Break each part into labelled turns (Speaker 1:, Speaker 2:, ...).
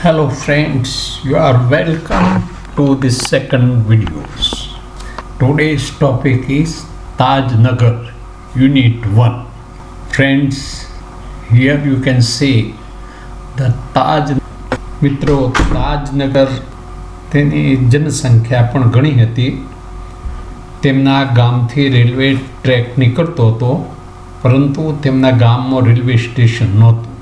Speaker 1: Hello friends, you are welcome to this second videos. Today's topic is Taj Nagar Unit 1. Friends, here you can see the Taj. મિત્રો તાજનગર તેની જનસંખ્યા પણ ઘણી હતી. તેમના ગામથી railway track નીકળતો હતો, પરંતુ તેમના ગામમાં રેલવે સ્ટેશન નહોતું.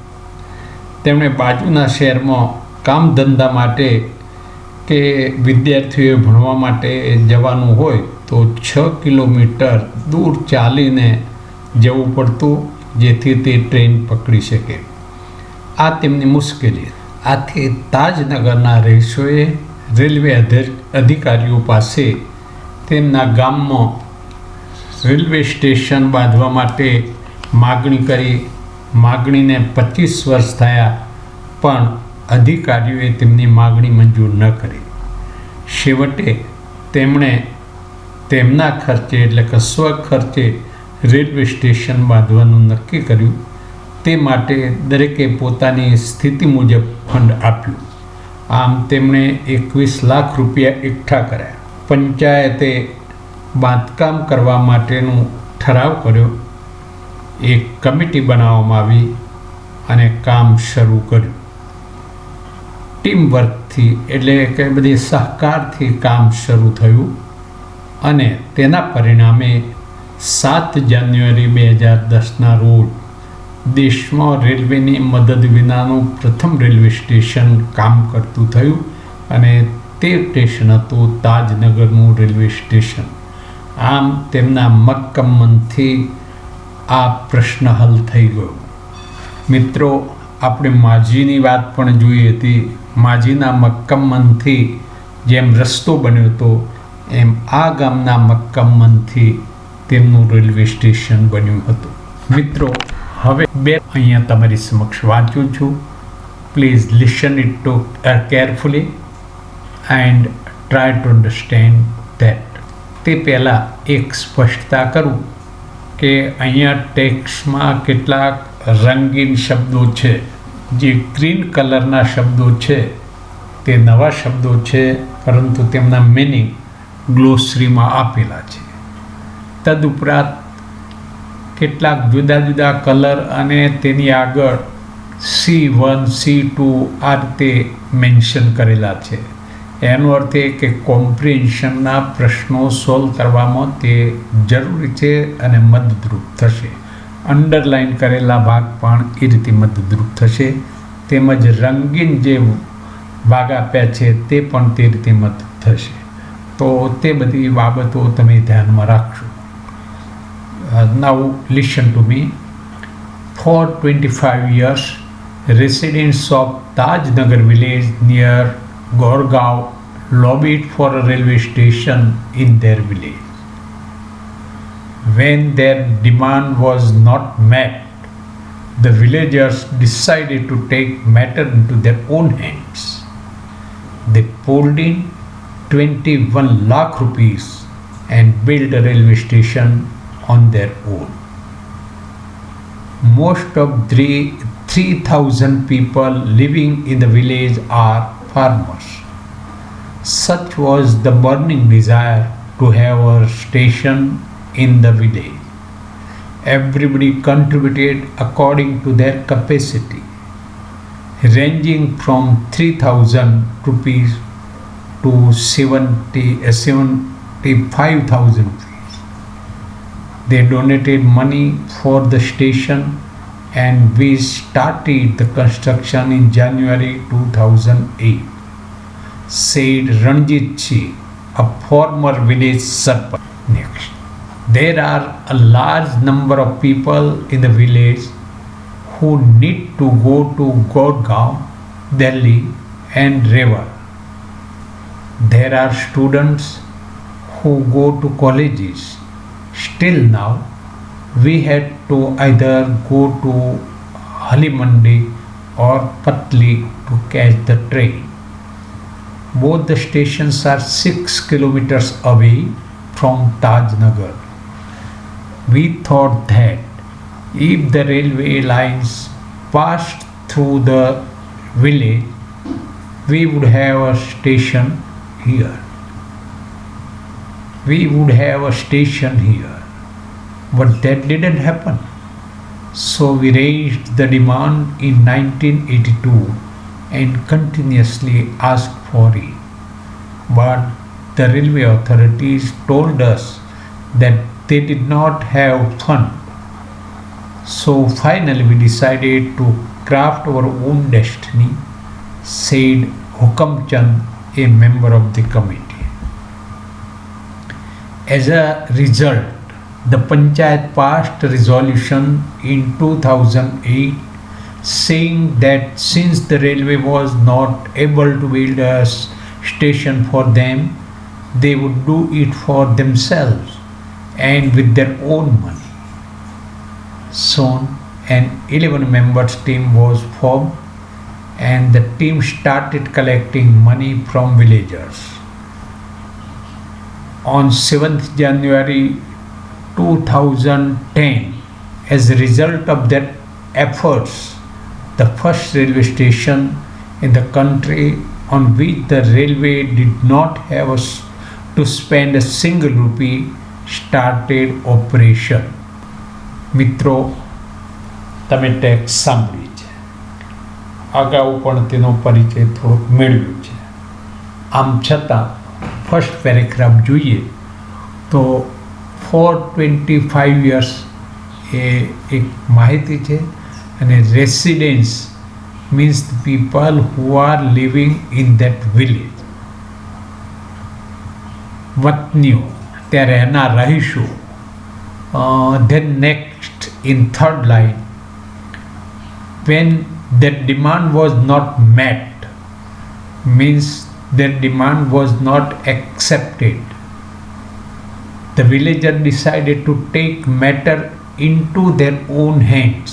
Speaker 1: તેમણે બાજુના શહેરમાં કામ ધંધા માટે કે વિદ્યાર્થીઓએ ભણવા માટે જવાનું હોય તો 6 કિલોમીટર દૂર ચાલીને જવું પડતું, જેથી તે ટ્રેન પકડી શકે. આ તેમની મુશ્કેલી. આથી તાજનગરના રહીશોએ રેલવે અધિકારીઓ પાસે તેમના ગામમાં રેલવે સ્ટેશન બાંધવા માટે માગણી કરી. માગણીને 25 વર્ષ થયા, પણ અધિકારીઓએ તેમની માગણી મંજૂર ન કરી. છેવટે તેમણે તેમના ખર્ચે એટલે કે સ્વખર્ચે રેલવે સ્ટેશન બાંધવાનું નક્કી કર્યું. તે માટે દરેકે પોતાની સ્થિતિ મુજબ ફંડ આપ્યું. આમ તેમણે 21 લાખ રૂપિયા એકઠા કર્યા. પંચાયતે બાંધકામ કરવા માટેનું ઠરાવ કર્યો. એક કમિટી બનાવવામાં આવી અને કામ શરૂ કર્યું. ટીમ વર્કથી એટલે કે બધી સહકારથી કામ શરૂ થયું અને તેના પરિણામે 7 જાન્યુઆરી 2010ના રોજ દેશમાં રેલવેની મદદ વિનાનું પ્રથમ રેલવે સ્ટેશન કામ કરતું થયું અને તે સ્ટેશન હતું તાજનગરનું રેલવે સ્ટેશન. આમ તેમના મક્કમ મનથી આ પ્રશ્ન હલ થઈ ગયો. મિત્રો, આપણે માજીની વાત પણ જોઈ હતી. માજીના મક્કમ મનથી જેમ રસ્તો બન્યો હતો, એમ આ ગામના મક્કમ મનથી તેમનું રેલવે સ્ટેશન બન્યું હતું. મિત્રો, હવે અહીંયા તમારી સમક્ષ વાંચું છું. Please listen it to carefully and try to understand that. તે પહેલાં એક સ્પષ્ટતા કરું કે અહીંયા ટેક્સ્ટમાં કેટલાક રંગીન શબ્દો છે. જે ગ્રીન કલરના શબ્દો છે તે નવા શબ્દો છે, પરંતુ તેમના મિનિંગ ગ્લોસરીમાં આપેલા છે. તદુપરાંત કેટલાક જુદા જુદા કલર અને તેની આગળ C1 C2 આ રીતે મેન્શન કરેલા છે. એનો અર્થ એ કે કોમ્પ્રિહેન્શનના પ્રશ્નો સોલ્વ કરવામાં તે જરૂરી છે અને મદદરૂપ થશે. અંડરલાઇન કરેલા ભાગ પણ એ રીતે મદદરૂપ થશે. તેમજ રંગીન જે ભાગ આપ્યા છે તે પણ તે રીતે મદદ થશે. તો તે બધી બાબતો તમે ધ્યાનમાં રાખશો. Now listen to me. For 25 years, residents of Tajnagar village near Gorgaon lobbied for a railway station in their village. When their demand was not met, the villagers decided to take matter into their own hands. They pulled in 21 lakh rupees and built a railway station on their own. Most of 3,000 people living in the village are farmers. Such was the burning desire to have a station in the village. Everybody contributed according to their capacity, ranging from 3,000 rupees to 75,000 rupees. They donated money for the station and we started the construction in January 2008, said Ranjit Chi, a former village sarpanch. Next, there are a large number of people in the village who need to go to Gurgaon, Delhi and Rewa. There are students who go to colleges. Still now, we had to either go to Halimandi or Patli to catch the train. Both the stations are 6 kilometers away from Tajnagar. We thought that if the railway lines passed through the village, we would have a station here. We would have a station here. But that didn't happen. So we raised the demand in 1982 and continuously asked for it. But the railway authorities told us that they did not have fund. So finally we decided to craft our own destiny, said Hukam Chand, a member of the committee. As a result, the Panchayat passed a resolution in 2008 saying that since the railway was not able to build a station for them, they would do it for themselves and with their own money. Soon, an 11 members team was formed and the team started collecting money from villagers. On 7th January 2010, as a result of their efforts, the first railway station in the country on which the railway did not have to spend a single rupee started operation. મિત્રો, તમે tax સાંભળી છે, અગાઉ પણ તેનો પરિચય થોડોક મેળવ્યો છે. આમ છતાં ફર્સ્ટ પેરેગ્રાફ જોઈએ તો 425 years એ એક માહિતી છે અને residents means the people who are living in that village. વતનીઓ ત્યારે એના રહીશો. Then next in third line, when that demand was not met, means their demand was not accepted, the villager decided to take matter into their own hands.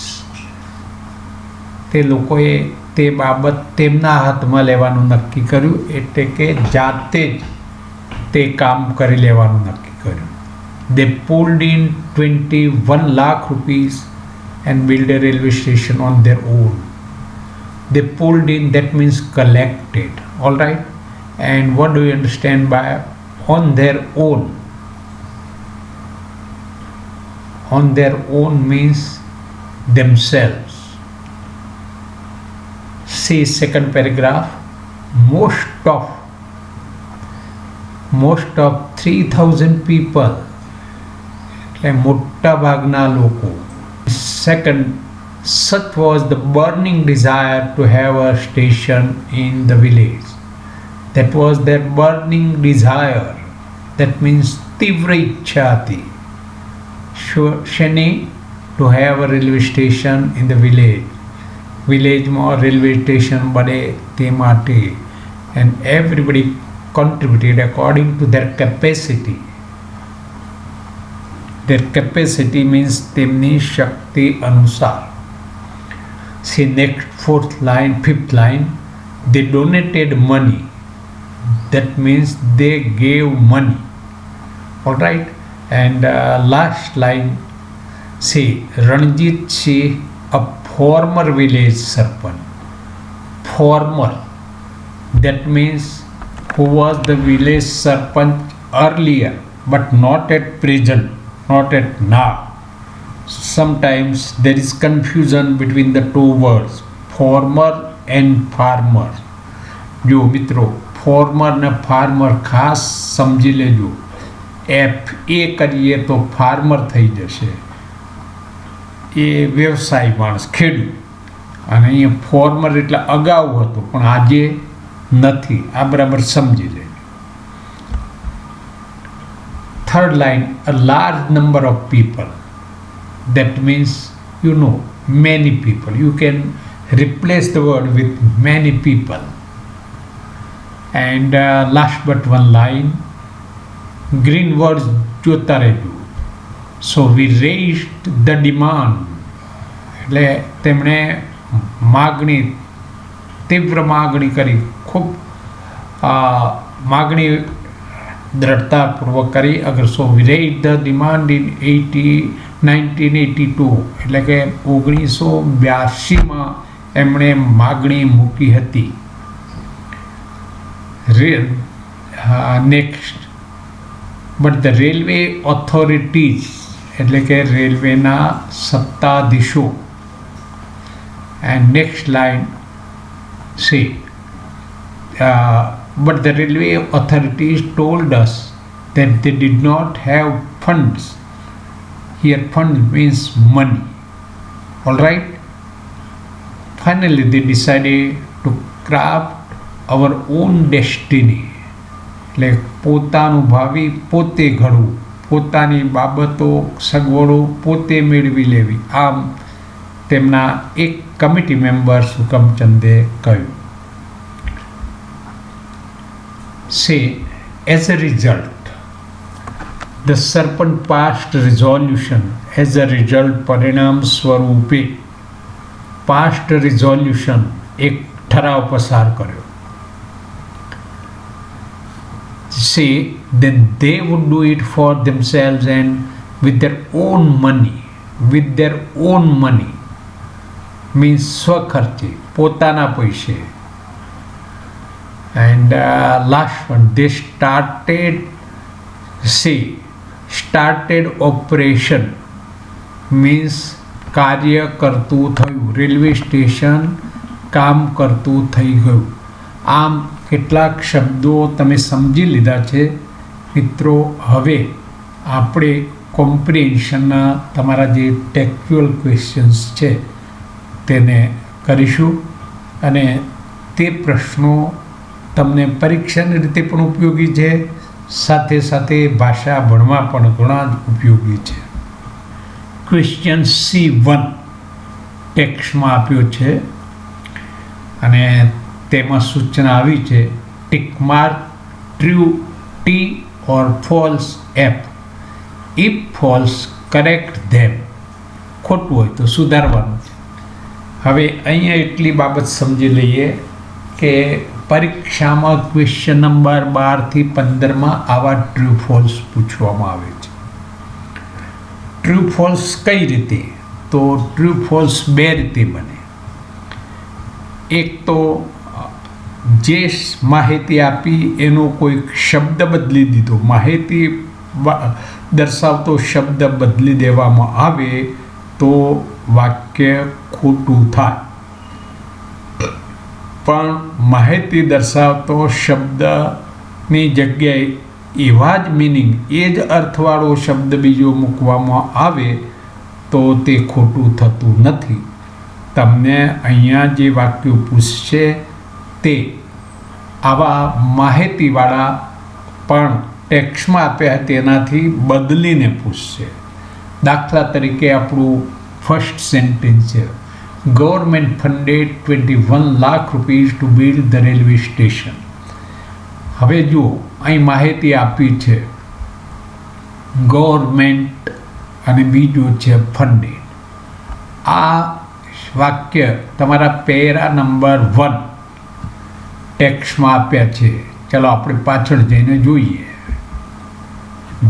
Speaker 1: તે લોકોએ તે બાબત તેમના હાથમાં લેવાનું નક્કી કર્યું, એટલે કે જાતે જ તે કામ કરી લેવાનું નક્કી કર્યું. They pulled in 21 lakh rupees and built a railway station on their own. They pulled in, that means collected, all right? And what do you understand by on their own? On their own means themselves. See second paragraph. Most of 3,000 people, એટલે મોટા ભાગના લોકો. Second, such was the burning desire to have a station in the village. That was their burning desire. That means તીવ્ર ઈચ્છા હતી શેની? To have a railway station in the village. વિલેજમાં railway station બને તે માટે. And everybody contributed according to their capacity. Their capacity means તેમની શક્તિ અનુસાર. See next fourth line, fifth line. They donated money. That means they gave money. All right. And last line. See Ranjit Singh, a former village sarpanch. Former. That means who was the village sarpanch earlier, but not at present, not at now. Sometimes there is confusion between the two words, former and farmer. જો મિત્રો, former ને farmer ખાસ સમજી લેજો. FA કરીએ તો farmer થઈ જશે, એ વ્યવસાય માણસ, ખેડૂત. અને અહીંયા ફોર્મર એટલે અગાઉ હતો પણ આજે નથી. આ બરાબર સમજી લેજો. Third line, a large number of people. That means, you know, many people. You can replace the word with many people. And last but one line, green words જોતા રહેજો. So we raised the demand. એટલે તેમણે માગણી, તીવ્ર માગણી કરી, ખૂબ માગણી દ્રઢતાપૂર્વક કરી. અગર સો we raised the demand in 1982, એટલે કે 1982માં એમણે માગણી મૂકી હતી. Next but the railway authorities એટલે કે રેલવેના સત્તાધીશો એન્ડ નેક્સ્ટ લાઇન સે but the railway authorities told us that they did not have funds. Here funds means money. All right. Finally they decided to craft our own destiny. એટલે પોતાનું ભાવિ પોતે ઘડવું, પોતાની બાબતો સગવડો પોતે મેળવી લેવી, આમ તેમના એક કમિટી મેમ્બર્સ હુકમચંદે કહ્યું. Say, as a result, the serpent passed resolution. As a result, પરિણામ સ્વરૂપે past resolution એક ઠરાવ પસાર કર્યો. Say, then they would do it for themselves and with their own money. With their own money means સ્વખર્ચે, પોતાના પૈસે. And last one, they started operation means કાર્ય કરતું થયું, રેલવે સ્ટેશન કામ કરતું થઈ ગયું. આમ કેટલાક શબ્દો તમે સમજી લીધા છે મિત્રો. હવે આપણે કોમ્પ્રિહેન્શનના તમારા જે ટેક્ચ્યુઅલ ક્વેશ્ચન્સ છે તેને કરીશું અને તે પ્રશ્નો તમને પરીક્ષાની રીતે પણ ઉપયોગી છે, સાથે સાથે ભાષા ભણવા પણ ઘણા જ ઉપયોગી છે. ક્વેશ્ચન C1 ટેક્સ્ટમાં આપ્યો છે અને તેમાં સૂચના આવી છે tick mark true T or false F. If false correct them. ખોટું હોય તો સુધારવાનું. હવે અહીંયા એટલી બાબત સમજી લઈએ કે પરીક્ષામાં ક્વેશ્ચન નંબર 12 થી 15માં આવા ટ્રુ ફોલ્સ પૂછવામાં આવે છે. ટ્રુ ફોલ્સ કઈ રીતે? તો ટ્રુ ફોલ્સ બે રીતે બને. એક તો જે માહિતી આપી એનો કોઈ શબ્દ બદલી દીધો, માહિતી દર્શાવતો શબ્દ બદલી દેવામાં આવે તો વાક્ય ખોટું થાય. પણ માહિતી દર્શાવતો શબ્દની જગ્યાએ એવા જ મિનિંગ, એ જ અર્થવાળો શબ્દ બીજો મૂકવામાં આવે તો તે ખોટું થતું નથી. તમને અહીંયા જે વાક્યો પૂછશે તે આવા માહિતીવાળા પણ ટેક્સ્ટમાં આપ્યા તેનાથી બદલીને પૂછશે. દાખલા તરીકે આપણું ફર્સ્ટ સેન્ટેન્સ છે, Government funded 21 lakh rupees to build the railway station. હવે જુઓ અહીં માહિતી આપી છે ગવર્મેન્ટ અને બીજું છે ફંડેડ. આ વાક્ય તમારા પેરા નંબર 1 ટેક્સ્ટમાં આપ્યા છે. ચાલો આપણે પાછળ જઈને જોઈએ.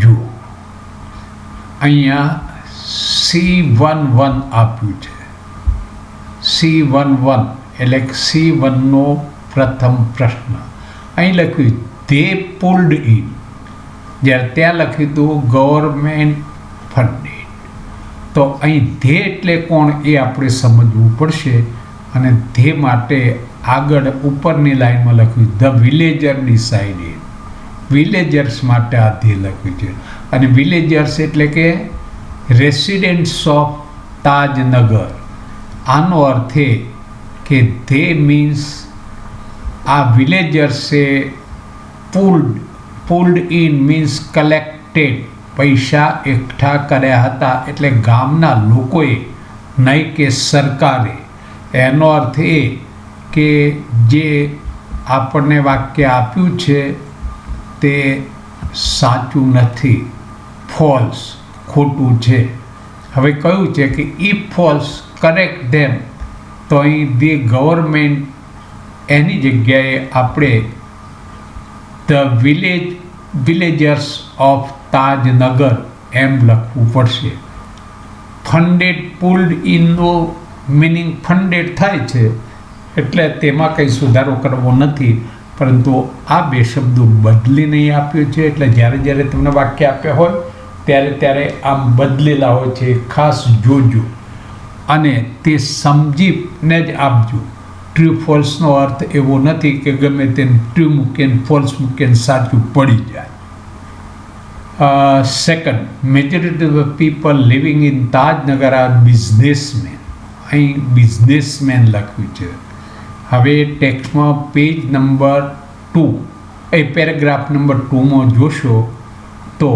Speaker 1: જુઓ અહીંયા C11 આપ્યું છે. C11 એટલે C1નો પ્રથમ પ્રશ્ન. અહીં લખ્યું they pulled in, જ્યારે ત્યાં લખ્યું હતું ગવર્મેન્ટ ફંડેડ. તો અહીં ધે એટલે કોણ એ આપણે સમજવું પડશે અને ધે માટે આગળ ઉપરની લાઈનમાં લખ્યું ધ વિલેજર ડિસાઇડેડ. વિલેજર્સ માટે આ ધે લખ્યું છે અને વિલેજર્સ એટલે કે રેસિડેન્ટ્સ ઓફ તાજનગર. આનો અર્થ એ કે ધે મીન્સ આ વિલેજર્સે પુલ્ડ ઇન મીન્સ કલેક્ટેડ, પૈસા એકઠા કર્યા હતા એટલે ગામના લોકોએ, નહીં કે સરકારે. એનો અર્થ એ કે જે આપણને વાક્ય આપ્યું છે તે સાચું નથી, ફોલ્સ, ખોટું છે. હવે કહ્યું છે કે ઇફ ફોલ્સ કરેક્ટ ધેમ, તો અહીં ધી ગવર્મેન્ટ એની જગ્યાએ આપણે ધ વિલેજર્સ ઓફ તાજનગર એમ લખવું પડશે. ફંડેડ પુલ્ડ ઇનનો મિનિંગ ફંડેડ થાય છે એટલે તેમાં કંઈ સુધારો કરવો નથી. પરંતુ આ બે શબ્દો બદલીને આપ્યું છે. એટલે જ્યારે જ્યારે તમને વાક્ય આપ્યા હોય ત્યારે આમ બદલેલા હોય છે. ખાસ જોજો અને તે સમજીને જ આપજો. ટ્રુ ફોલ્સનો અર્થ એવો નથી કે ગમે તેને ટ્રુ મૂકીને ફોલ્સ મૂકીને સાચું પડી જાય. Second, majority of people living in Tajnagar are businessman. અહીં બિઝનેસમેન લખ્યું છે. હવે ટેક્સ્ટમાં પેજ નંબર 2 પેરેગ્રાફ નંબર 2માં જોશો તો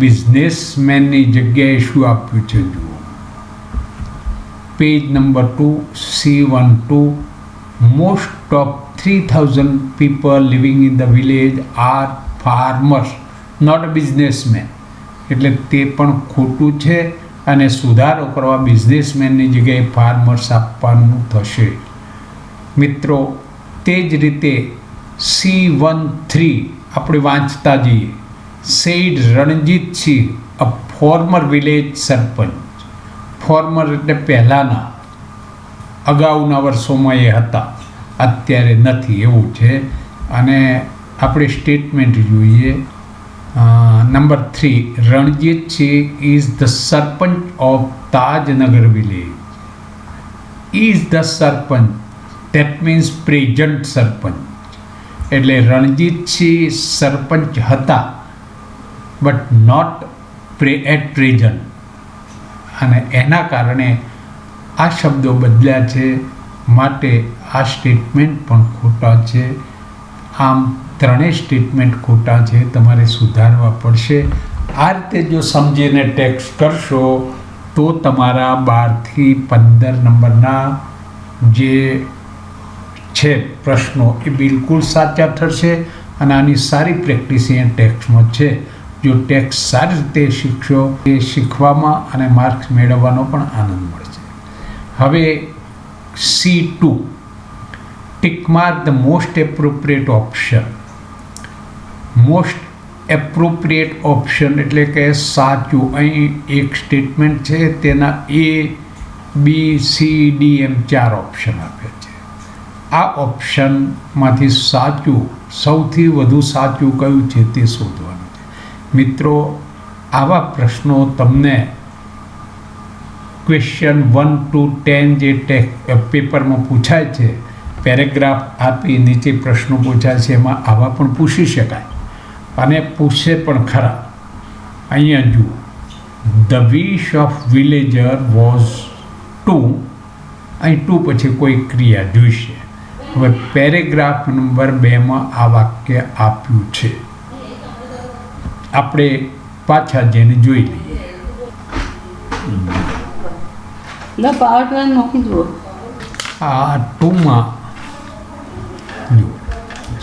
Speaker 1: બિઝનેસમેનની જગ્યાએ શું આપ્યું છે જુઓ. Page number 2 C12, most of 3000 people living in the village are farmers, not businessmen. એટલે તે પણ ખોટું છે અને સુધારો કરવા બિઝનેસમેનની જગ્યાએ ફાર્મર્સ આપવાનું થશે. મિત્રો તે જ રીતે C13 આપણે વાંચતા જઈએ. સેડ રણજીતસિંહ, અ ફોર્મર વિલેજ સરપંચ. ફોર્મર એટલે પહેલાંના, અગાઉના વર્ષોમાં એ હતા, અત્યારે નથી એવું છે. અને આપણે સ્ટેટમેન્ટ જોઈએ. Number 3, Ranjitsinh is the sarpanch of Tajnagar village. Is the sarpanch, that means present sarpanch. એટલે રણજીતસિંહ સરપંચ હતા બટ નોટ એટ પ્રેઝન્ટ, અને એના કારણે આ શબ્દો બદલ્યા છે. માટે આ સ્ટેટમેન્ટ પણ ખોટા છે. આમ ત્રણેય સ્ટેટમેન્ટ ખોટા છે, તમારે સુધારવા પડશે. આ રીતે જો સમજીને ટેક્સ્ટ કરશો તો તમારા 12 થી 15 નંબરના જે છે પ્રશ્નો એ બિલકુલ સાચા થશે. અને આની સારી પ્રેક્ટિસ અહીંયા ટેક્સ્ટમાં છે. જો ટેક્સ્ટ સારી રીતે શીખશો એ શીખવામાં અને માર્ક્સ મેળવવાનો પણ આનંદ મળશે. હવે C2, tick mark the most appropriate option. Most appropriate option એટલે કે સાચું. અહીં એક સ્ટેટમેન્ટ છે, તેના A, B, C, D એમ 4 ઓપ્શન આપ્યા છે. આ ઓપ્શનમાંથી સાચું, સૌથી વધુ સાચું કયું છે તે શોધવાનું છે. મિત્રો આવા પ્રશ્નો તમને ક્વેશ્ચન 1 to 10 જે પેપરમાં પૂછાય છે, પેરેગ્રાફ આપી નીચે પ્રશ્નો પૂછાય છે, એમાં આવા પણ પૂછી શકાય અને પૂછે પણ ખરા. અહીંયા જુઓ, the wish of villager was to. અહીં 2 પછી કોઈ ક્રિયા જોઈશે. હવે પેરેગ્રાફ નંબર 2માં આ વાક્ય આપ્યું છે. આપણે પાછા જઈને જોઈ લઈએ. આ 2માં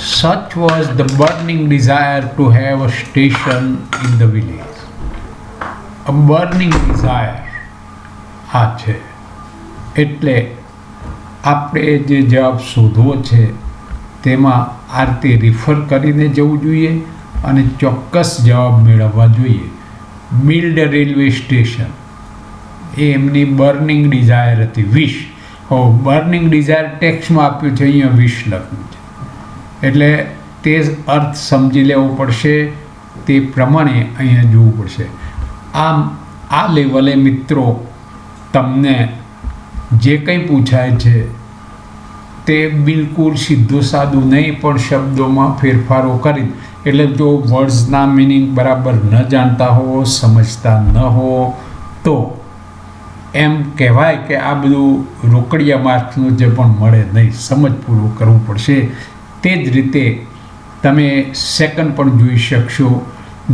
Speaker 1: such was the burning desire to have a station in the village. A burning desire આ છે. એટલે આપણે જે જવાબ શોધવો છે તેમાં આ રીતે રિફર કરીને જવું જોઈએ અને ચોક્કસ જવાબ મેળવવા જોઈએ. બિલ્ડ રેલવે સ્ટેશન એ એમની બર્નિંગ ડિઝાયર હતી. વિશ, બર્નિંગ ડિઝાયર ટેક્સ્ટમાં આપ્યું છે, અહીંયા વિશ લખ્યું છે. એટલે તે અર્થ સમજી લેવો પડશે, તે પ્રમાણે અહીંયા જોવું પડશે. આમ આ લેવલે મિત્રો તમને જે કંઈ પૂછાય છે તે બિલકુલ સીધું સાદું નહીં, પણ શબ્દોમાં ફેરફારો કરી. એટલે જો વર્ડ્સના મિનિંગ બરાબર ન જાણતા હો, સમજતા ન હો, તો એમ કહેવાય કે આ બધું રોકડિયા માર્ક્સનું જે પણ મળે નહીં, સમજપૂર્વક કરવું પડશે. તે જ રીતે તમે સેકન્ડ પણ જોઈ શકશો.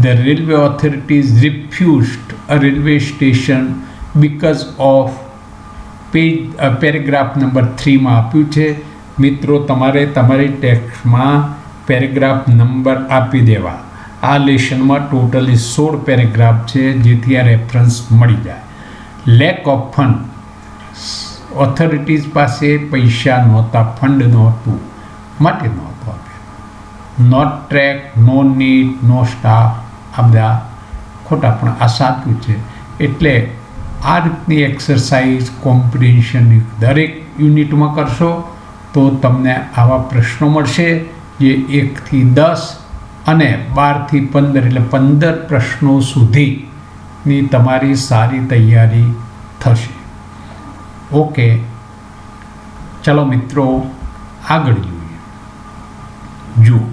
Speaker 1: The railway authorities refused a railway station because of paragraph number 3માં આપ્યું છે. મિત્રો તમારે તમારી ટેક્સ્ટમાં પેરેગ્રાફ નંબર આપી દેવા. આ લેશનમાં ટોટલી 16 પેરેગ્રાફ છે, જેથી આ રેફરન્સ મળી જાય. લેક ઓફ ફંડ, ઓથોરિટીઝ પાસે પૈસા નહોતા, ફંડ નહોતું માટે નહોતું આપ્યું. Not track, no need, no staff, આ બધા ખોટા, પણ આ સાચું છે. એટલે આ રીતની એક્સરસાઇઝ કોમ્પ્રિહેન્શનની દરેક યુનિટમાં કરશો તો તમને આવા પ્રશ્નો મળશે જે 1 થી 10 અને 12 થી 15 એટલે 15 પ્રશ્નો સુધીની તમારી સારી તૈયારી થશે. ઓકે, ચલો મિત્રો આગળ જોઈએ. જુઓ,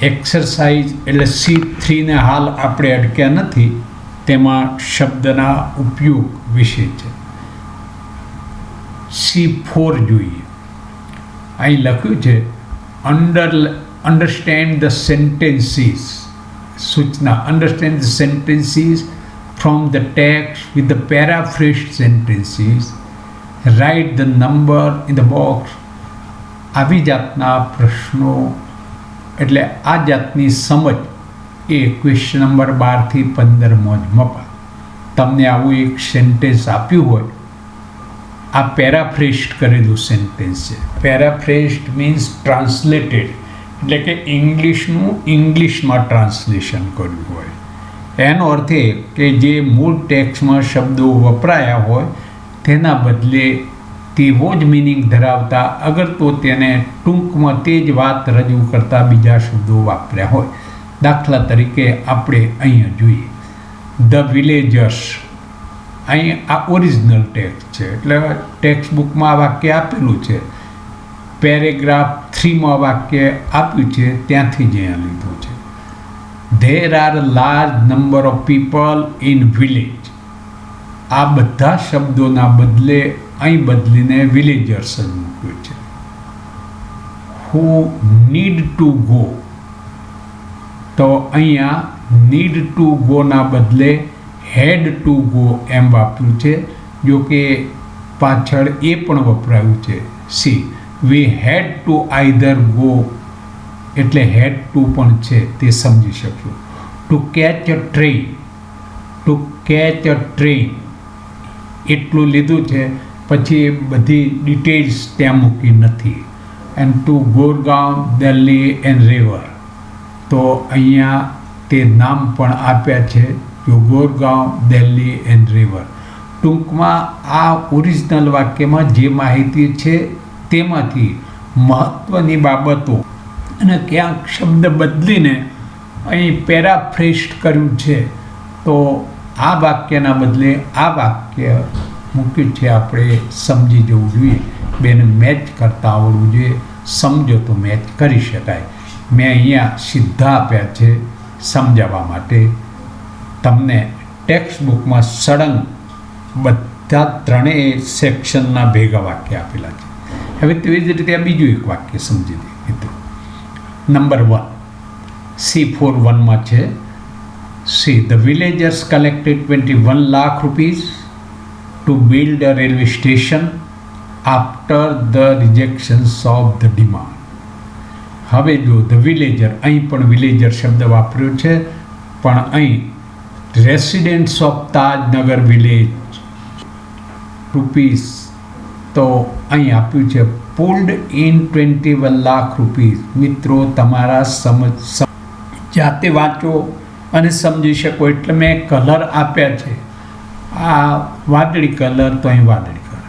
Speaker 1: એક્સરસાઇઝ એટલે C3ને હાલ આપણે અટક્યા નથી, તેમાં શબ્દના ઉપયોગ વિશે છે. C4 જોઈએ. અહીં લખ્યું છે understand the sentences. સૂચના: understand the sentences from the text with the paraphrased sentences. Write the number in the box. આવી જાતના પ્રશ્નો એટલે આ જાતની સમજ એ ક્વેશ્ચન નંબર 12 થી 15 માં જ મપા. તમને આવું એક સેન્ટેન્સ આપ્યું હોય, આ પેરાફ્રેસ્ડ કરેલું સેન્ટેન્સ છે. પેરાફ્રેસ્ડ મીન્સ ટ્રાન્સલેટેડ, એટલે કે ઇંગ્લિશનું ઇંગ્લિશમાં ટ્રાન્સલેશન કર્યું હોય. એનો અર્થ એ કે જે મૂળ ટેક્સ્ટમાં શબ્દો વપરાયા હોય તેના બદલે તેવો જ મિનિંગ ધરાવતા, અગર તો તેને ટૂંકમાં તે જ વાત રજૂ કરતા બીજા શબ્દો વાપર્યા હોય. દાખલા તરીકે આપણે અહીંયા જોઈએ ધ વિલેજર્સ. અહીં આ ઓરિજિનલ ટેક્સ્ટ છે, એટલે ટેક્સ્ટ બુકમાં આ વાક્ય આપેલું છે. પેરેગ્રાફ 3માં વાક્ય આપ્યું છે, ત્યાંથી જ અહીંયા લીધું છે. There are large number of people in village. આ બધા શબ્દોના બદલે અહીં બદલીને વિલેજર્સ જ મૂક્યું છે. હુ નીડ ટુ ગો, તો અહીંયા નીડ ટુ ગોના બદલે હેડ ટુ ગો એમ વાપર્યું છે. જો કે પાછળ એ પણ વપરાયું છે. See we had to either go, એટલે હેડ ટુ પણ છે, તે સમજી શકશો. To catch a train, to catch a train એટલું લીધું છે, પછી બધી ડિટેલ્સ ત્યાં મૂકી નથી. And to Goregaon, Delhi and river, તો અહીંયા તે નામ પણ આપ્યા છે, જો ગોરગાંવ, દિલ્હી એન્ડ રિવર. ટૂંકમાં આ ઓરિજિનલ વાક્યમાં જે માહિતી છે તેમાંથી મહત્ત્વની બાબતો અને ક્યાંક શબ્દ બદલીને અહીં પેરાફ્રેસ્ડ કર્યું છે, તો આ વાક્યના બદલે આ વાક્ય મૂક્યું છે. આપણે સમજી જવું જોઈએ, બેને મેચ કરતા આવડવું જોઈએ. સમજો તો મેચ કરી શકાય. મેં અહીંયા સીધા આપ્યા છે સમજાવવા માટે. તમને ટેક્સ્ટ બુકમાં સળંગ બધા ત્રણેય સેક્શનના ભેગા વાક્ય આપેલા છે. હવે તેવી જ રીતે આ બીજું એક વાક્ય સમજી દઈએ મિત્રો. નંબર 1 C4:1 છે. See, the villagers collected 21 lakh rupees to build a railway station after the rejections of the demand. હવે જો ધ વિલેજર, અહીં પણ વિલેજર શબ્દ વાપર્યો છે, પણ અહીં residents of Tajnagar village rupees, તો અહીં આપ્યું છે પુલ્ડ ઇન 21 લાખ રૂપીસ. મિત્રો તમારા સમજ જાતે વાંચો અને સમજી શકો, એટલે મેં કલર આપ્યા છે. આ વાદળી કલર તો અહીં વાદળી કલર,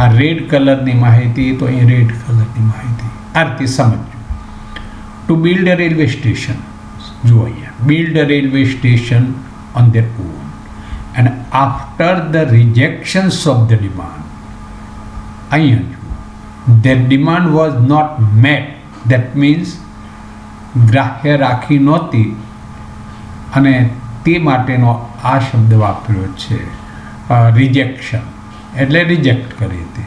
Speaker 1: આ રેડ કલરની માહિતી તો અહીં રેડ કલરની માહિતી. આ રીતે સમજો. To build a railway station, જુઓ અહીંયા build a railway station on their own and after the rejections of the demand. અહીંયા જુઓ their demand was not met, that means ગ્રાહ્ય રાખી નહોતી, અને તે માટેનો આ શબ્દ વાપર્યો છે રિજેક્શન, એટલે રિજેક્ટ કરી હતી.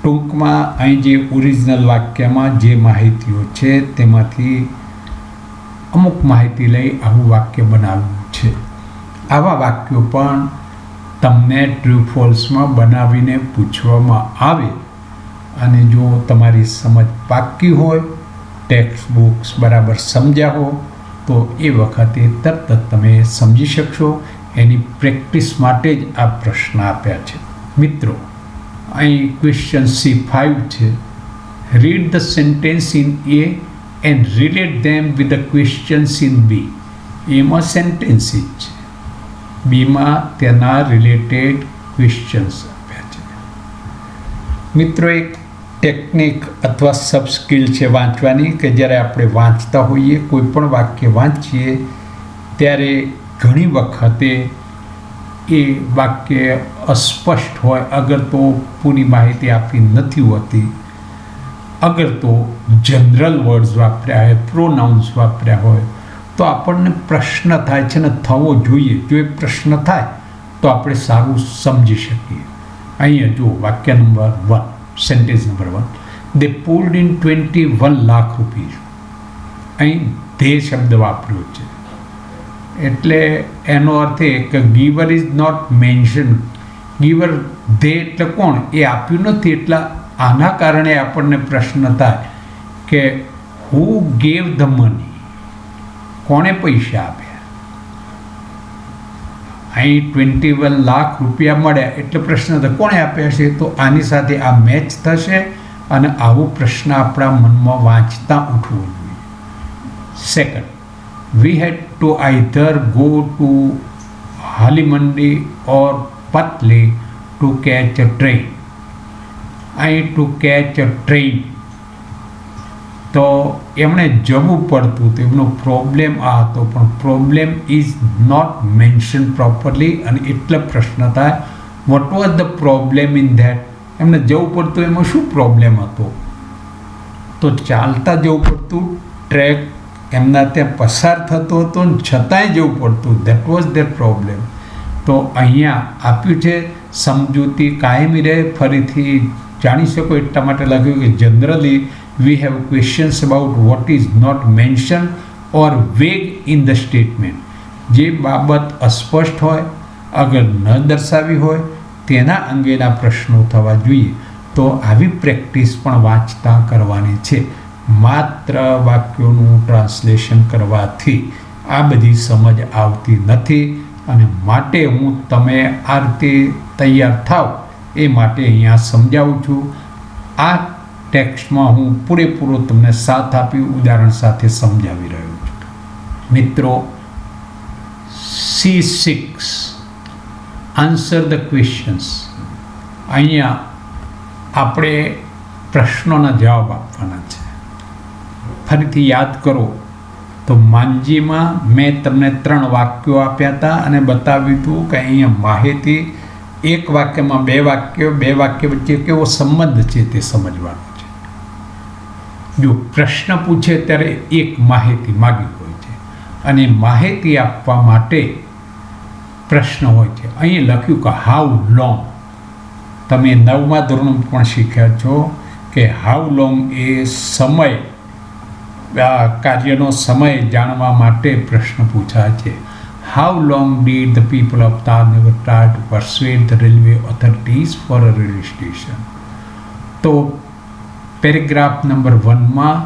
Speaker 1: ટૂંકમાં અહીં જે ઓરિજિનલ વાક્યમાં જે માહિતીઓ છે તેમાંથી અમુક માહિતી લઈ આવું વાક્ય બનાવ્યું છે. આવા વાક્યો પણ તમને ટ્રુ ફોલ્સમાં બનાવીને પૂછવામાં આવે, અને જો તમારી સમજ પાક્કી હોય, ટેક્સ્ટ બુક્સ બરાબર સમજ્યા હો, તો એ વખતે તરત જ તમે સમજી શકશો. એની પ્રેક્ટિસ માટે જ આ પ્રશ્ન આપ્યા છે. મિત્રો અહીં ક્વેશ્ચન C5 છે. Read the sentence in A and relate them with the questions in B. એમાં સેન્ટેન્સીસ છે, બીમાં તેના રિલેટેડ ક્વેશ્ચન્સ આપ્યા છે. મિત્રો એક ટેકનિક અથવા સબ સ્કિલ છે વાંચવાની, કે જ્યારે આપણે વાંચતા હોઈએ કોઈ પણ વાક્ય વાંચીએ ત્યારે ઘણી વખતે એ વાક્ય અસ્પષ્ટ હોય, અગર તો પૂરી માહિતી આપી નથી હોતી, અગર તો જનરલ વર્ડ્સ વાપર્યા હોય, પ્રોનાઉન્સ વાપર્યા હોય, તો આપણને પ્રશ્ન થાય છે ને થવો જોઈએ. જો એ પ્રશ્ન થાય તો આપણે સારું સમજી શકીએ. અહીંયા જુઓ વાક્ય નંબર 1, sentence number 1, they pulled in 21 lakh rupees. અહીં ધે શબ્દ વાપર્યો છે, એટલે એનો અર્થ એ કે giver is not mention. Giver they એટલે કોણ, એ આપ્યું નથી. એટલે આના કારણે આપણને પ્રશ્ન થાય કે હુ ગેવ ધ મની, કોણે પૈસા આપ્યા. અહીં 21 લાખ રૂપિયા મળ્યા એટલે પ્રશ્ન થાય કોણે આપ્યા છે. તો આની સાથે આ મેચ થશે અને આવો પ્રશ્ન આપણા મનમાં વાંચતા ઉઠવો જોઈએ. Second, we had to either go to Halimandi or Patli to catch a train. અહીં ટુ કેચ અ ટ્રેન, તો એમણે જવું પડતું હતું, એમનો પ્રોબ્લેમ આ હતો, પણ problem is not mention properly, અને એટલે પ્રશ્ન થાય what was the problem in that. એમને જવું પડતું, એમાં શું પ્રોબ્લેમ હતો. તો ચાલતા જવું પડતું, ટ્રેક એમના ત્યાં પસાર થતો હતો ને છતાંય જવું પડતું, ધેટ વોઝ ધેર પ્રોબ્લેમ. તો અહીંયા આપ્યું છે સમજૂતી કાયમી રહે, ફરીથી જાણી શકો એટલા માટે લખ્યું કે generally we have questions about what is not mentioned or vague in the statement. જે બાબત અસ્પષ્ટ હોય, અગર ન દર્શાવી હોય, તેના અંગેના પ્રશ્નો થવા જોઈએ. તો આવી પ્રેક્ટિસ પણ વાંચતા કરવાની છે. માત્ર વાક્યોનું ટ્રાન્સલેશન કરવાથી આ બધી સમજ આવતી નથી, અને માટે હું તમે આ રીતે તૈયાર થાવ એ માટે અહીંયા સમજાવું છું. આ ટેક્સ્ટમાં હું પૂરેપૂરો તમને સાથ આપી ઉદાહરણ સાથે સમજાવી રહ્યો છું. મિત્રો, C6 આન્સર ધ ક્વેશ્ચન્સ. અહીંયા આપણે પ્રશ્નોના જવાબ આપવાના છે. ફરીથી યાદ કરો તો માંજીમાં મેં તમને 3 વાક્યો આપ્યા હતા અને બતાવ્યું હતું કે અહીંયા માહિતી એક વાક્યમાં 2 વાક્યો, 2 વાક્ય વચ્ચે કેવો સંબંધ છે તે સમજવાનો છે. જો પ્રશ્ન પૂછે ત્યારે એક માહિતી માગી હોય છે અને માહિતી આપવા માટે પ્રશ્ન હોય છે. અહીં લખ્યું કે હાઉ લોંગ. તમે 9મા ધોરણમાં પણ શીખ્યા છો કે હાઉ લોંગ એ સમય, કાર્યનો સમય જાણવા માટે પ્રશ્ન પૂછાય છે. How long did the people of Tajnagar try to persuade the railway authorities for a railway station. તો પેરેગ્રાફ નંબર 1માં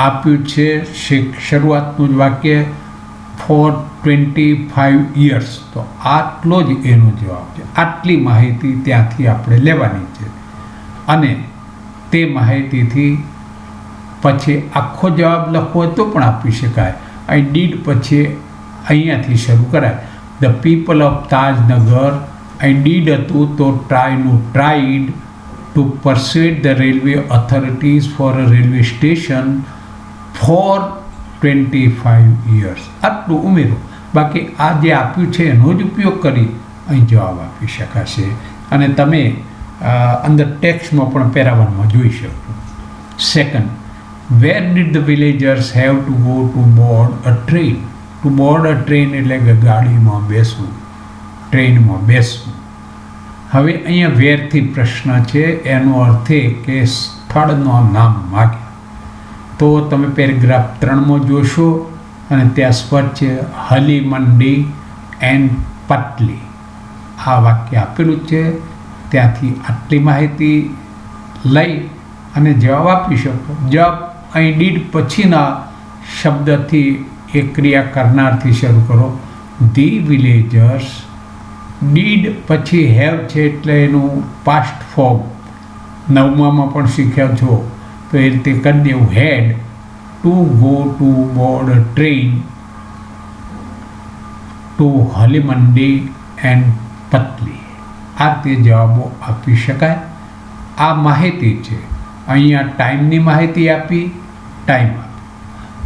Speaker 1: આપ્યું છે શરૂઆતનું જ વાક્ય ફોર 25 years. તો આટલો જ એનો જવાબ છે. આટલી માહિતી ત્યાંથી આપણે લેવાની છે અને તે માહિતીથી પછી આખો જવાબ લખવો હોય તો પણ આપી શકાય. આઈ ડીડ પછી અહીંયાથી શરૂ કરાય. The people of Tajnagar, I did હતું તો tried to persuade the railway authorities for a railway station for 25 years. આટલું ઉમેરો. બાકી આ જે આપ્યું છે એનો જ ઉપયોગ કરી અહીં જવાબ આપી શકાશે અને તમે અંદર ટેક્સ્ટમાં પણ પેરાવનમાં જોઈ શકો. Second, where did the villagers have to go to board a train. To board a train એટલે કે ગાડીમાં બેસવું, ટ્રેનમાં બેસવું. હવે અહીંયા વેરથી પ્રશ્ન છે, એનો અર્થ એ કે સ્થળનું નામ માગ્યા. તો તમે પેરેગ્રાફ 3માં જોશો અને ત્યાં સ્પષ્ટ છે હાલીમંડી એન્ડ પતલી. આ વાક્ય આપેલું છે, ત્યાંથી આટલી માહિતી લઈ અને જવાબ આપી શકો. જવાબ અહીં ડીડ પછીના શબ્દથી એ ક્રિયા કરનારથી શરૂ કરો. ધી વિલેજર્સ, ડીડ પછી હેવ છે એટલે એનું પાસ્ટ ફોર્મ 9માં પણ શીખ્યા છો તો એ રીતે કરી દેવું. Had to go to board a train to Halimandi and Patli. આ રીતે જવાબો આપી શકાય. આ માહિતી છે અહીંયા ટાઈમની માહિતી આપી, ટાઈમ આપી.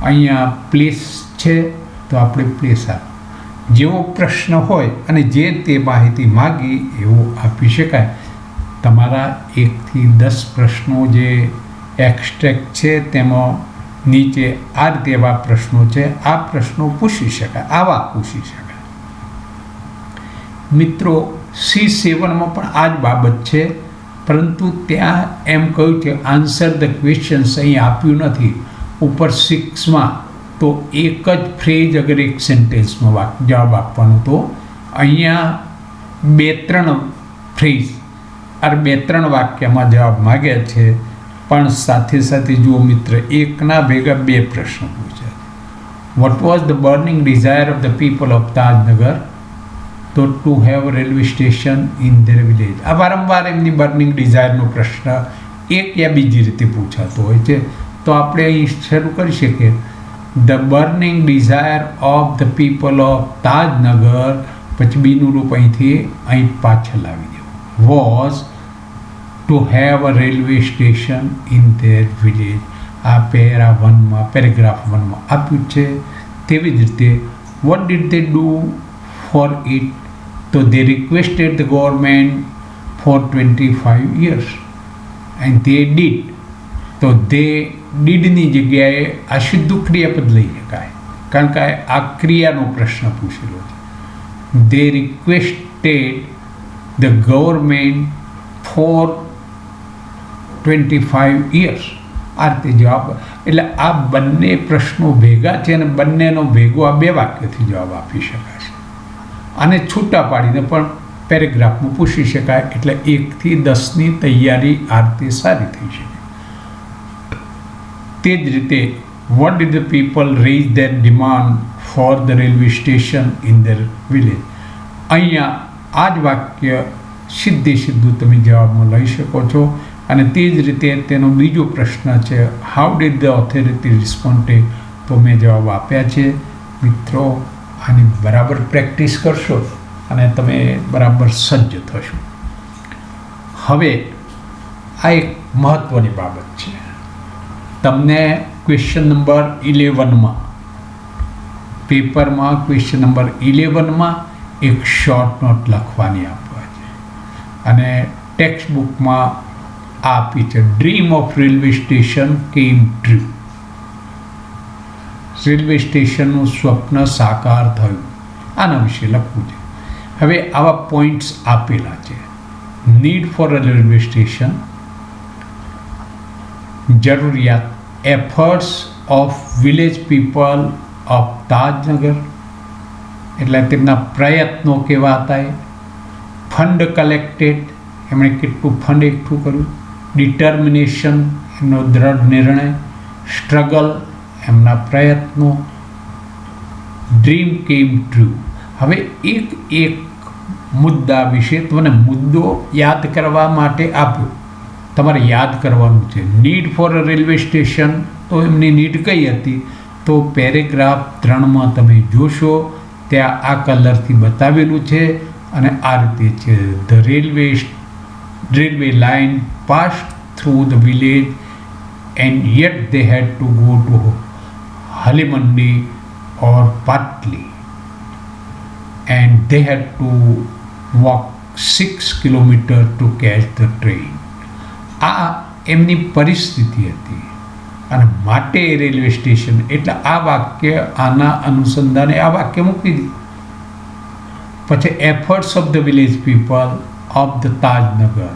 Speaker 1: અહીંયા પ્લેસ છે તો આપણે પ્લેસ આપી. જેવો પ્રશ્ન હોય અને જે તે માહિતી માગી એવું આપી શકાય. તમારા 1 થી 10 પ્રશ્નો જે એક્સ્ટ્રેક્ટ છે તેમાં નીચે આ રીતે એવા પ્રશ્નો છે, આ પ્રશ્નો પૂછી શકાય, આવા પૂછી શકાય. મિત્રો C7માં પણ આ જ બાબત છે, પરંતુ ત્યાં એમ કહ્યું છે આન્સર ધ ક્વેશ્ચન્સ અહીં આપ્યું નથી. ઉપર 6માં તો એક જ ફ્રેઝ અગર એક સેન્ટેન્સમાં જવાબ આપવાનો, તો અહીંયા 2-3 ફ્રેઝ અને 2-3 વાક્યમાં જવાબ માગ્યા છે. પણ સાથે સાથે જુઓ મિત્ર, એકના ભેગા 2 પ્રશ્નો પૂછ્યા. What was the burning desire of the people of Tajnagar? તો to have railway station in their village. આ વારંવાર એમની બર્નિંગ ડિઝાયરનો પ્રશ્ન એક યા બીજી રીતે પૂછાતો હોય છે. તો આપણે અહીં શરૂ કરી શકીએ, the burning desire of the people of Tajnagar, પછી બીનું રૂપ અહીંથી અહીં પાછળ આવી દેવું, was to have a railway station in their village. આ પેરેગ્રાફ 1માં આપ્યું છે. તેવી જ રીતે what did they do for it? તો they requested the government for 25 years and they did. તો દે ડીડની જગ્યાએ આ સીધું ક્રિયાપદ લઈ શકાય, કારણ કે આ ક્રિયાનો પ્રશ્ન પૂછેલો છે. They requested the government for 25 years. આ રીતે જવાબ, એટલે આ બંને પ્રશ્નો ભેગા છે અને બંનેનો ભેગો આ 2 વાક્યથી જવાબ આપી શકાય છે. આને છૂટા પાડીને પણ પેરેગ્રાફમાં પૂછી શકાય, એટલે 1 થી 10ની તૈયારી આ રીતે સારી થઈ શકે. તે જ રીતે what did the people raise their demand for the railway station in their village? અહીંયા આ જ વાક્ય સીધું તમે જવાબમાં લઈ શકો છો. અને તે જ રીતે તેનો બીજો પ્રશ્ન છે, how did the authority respond? તો મેં જવાબ આપ્યા છે. મિત્રો, આની બરાબર પ્રેક્ટિસ કરશો અને તમે બરાબર સજ્જ થશો. હવે આ એક મહત્ત્વની બાબત છે. તમને ક્વેશ્ચન નંબર 11માં પેપરમાં ક્વેશ્ચન નંબર 11માં એક શોર્ટ નોટ લખવાની આપવા છે, અને ટેક્સ્ટ બુકમાં આપી છે, ડ્રીમ ઓફ રેલવે સ્ટેશન કેમ ટ્રુ. રેલવે સ્ટેશનનું સ્વપ્ન સાકાર થયું, આના વિશે લખવું છે. હવે આવા પોઈન્ટ્સ આપેલા છે. Need for a railway station, જરૂરિયાત, efforts of village people of Tajnagar, એટલે તેમના પ્રયત્નો કેવા હતા એ. ફંડ કલેક્ટેડ, એમણે કેટલું ફંડ એકઠું કર્યું. ડિટર્મિનેશન, એમનો દ્રઢ નિર્ણય. સ્ટ્રગલ, એમના પ્રયત્નો. ડ્રીમ કેમ ટ્રુ. હવે એક મુદ્દા વિશે તમને મુદ્દો યાદ કરવા માટે આપ્યો, તમારે યાદ કરવાનું છે. Need for a railway station, તો એમની નીડ કઈ હતી? તો પેરેગ્રાફ 3માં તમે જોશો ત્યાં આ કલરથી બતાવેલું છે અને આ રીતે છે. The railway line pass through the village and yet they had to go to Halimandi or Patli and they had to walk 6 kilometers to catch the train. આ એમની પરિસ્થિતિ હતી અને માટે રેલવે સ્ટેશન, એટલે આ વાક્ય આના અનુસંધાને આ વાક્ય મૂકી દીધું. પછી efforts of the village people of the Tajnagar,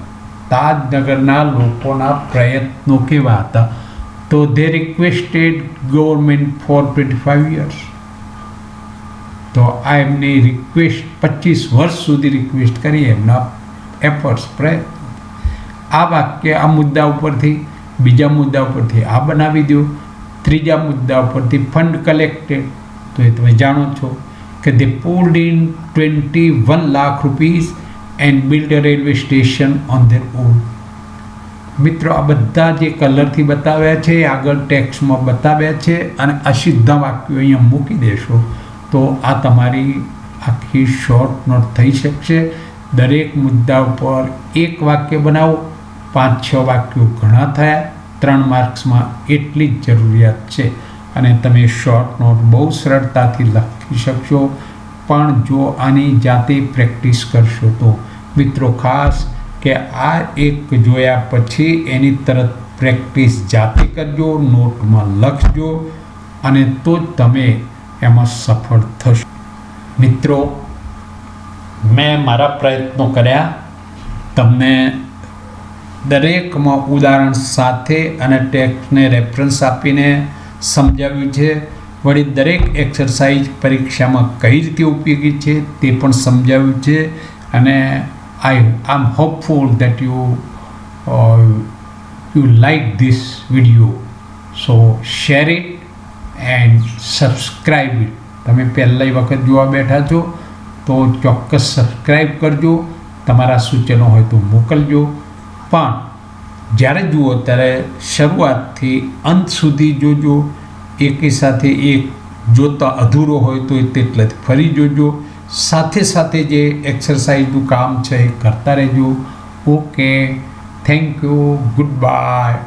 Speaker 1: તાજનગરના લોકોના પ્રયત્નો કેવા હતા? તો they requested government for 25 years. તો આ એમની રિક્વેસ્ટ 25 વર્ષ સુધી રિક્વેસ્ટ કરી, એમના એફર્ટ્સ, પ્રયત્ન. આ વાક્ય આ મુદ્દા ઉપરથી, બીજા મુદ્દા ઉપરથી આ બનાવી દો, ત્રીજા મુદ્દા ઉપરથી ફંડ કલેક્ટેડ, તો એ તમે જાણો છો કે they pulled in 21 lakh rupees and built a railway station on their own. મિત્રો, આ બધા જે કલરથી બતાવ્યા છે આગળ ટેક્સ્ટમાં બતાવ્યા છે, અને આ સીધા વાક્યો અહીંયા મૂકી દેશો તો આ તમારી આખી શોર્ટ નોટ થઈ શકશે. દરેક મુદ્દા ઉપર એક વાક્ય બનાવો 5-6 વાક્યો ઘણા થયા. 3 માર્ક્સમાં એટલી જ જરૂરિયાત છે અને તમે શોર્ટ નોટ બહુ સરળતાથી લખી શકશો. પણ જો આની જાતે પ્રેક્ટિસ કરશો તો મિત્રો ખાસ કે આ એક જોયા પછી એની તરત પ્રેક્ટિસ જાતે કરજો, નોટમાં લખજો અને તો જ તમે એમાં સફળ થશો. મિત્રો, મેં મારા પ્રયત્નો કર્યા, તમને દરેકમાં ઉદાહરણ સાથે અને ટેક્સ્ટને રેફરન્સ આપીને સમજાવ્યું છે. વળી દરેક એક્સરસાઇઝ પરીક્ષામાં કઈ રીતે ઉપયોગી છે તે પણ સમજાવ્યું છે. અને I am hopeful that you like this video, so share it and subscribe it. તમે પહેલી વખત જોવા બેઠા છો તો ચોક્કસ સબસ્ક્રાઈબ કરજો. તમારા સૂચનો હોય તો મોકલજો. પણ જ્યારે જુઓ ત્યારે શરૂઆતથી અંત સુધી જોજો. એકી સાથે એક જોતા અધૂરો હોય તો તેટલે ફરી જોજો. સાથે સાથે જે એક્સરસાઇઝનું કામ છે એ કરતા રહેજો. Okay, thank you, good bye.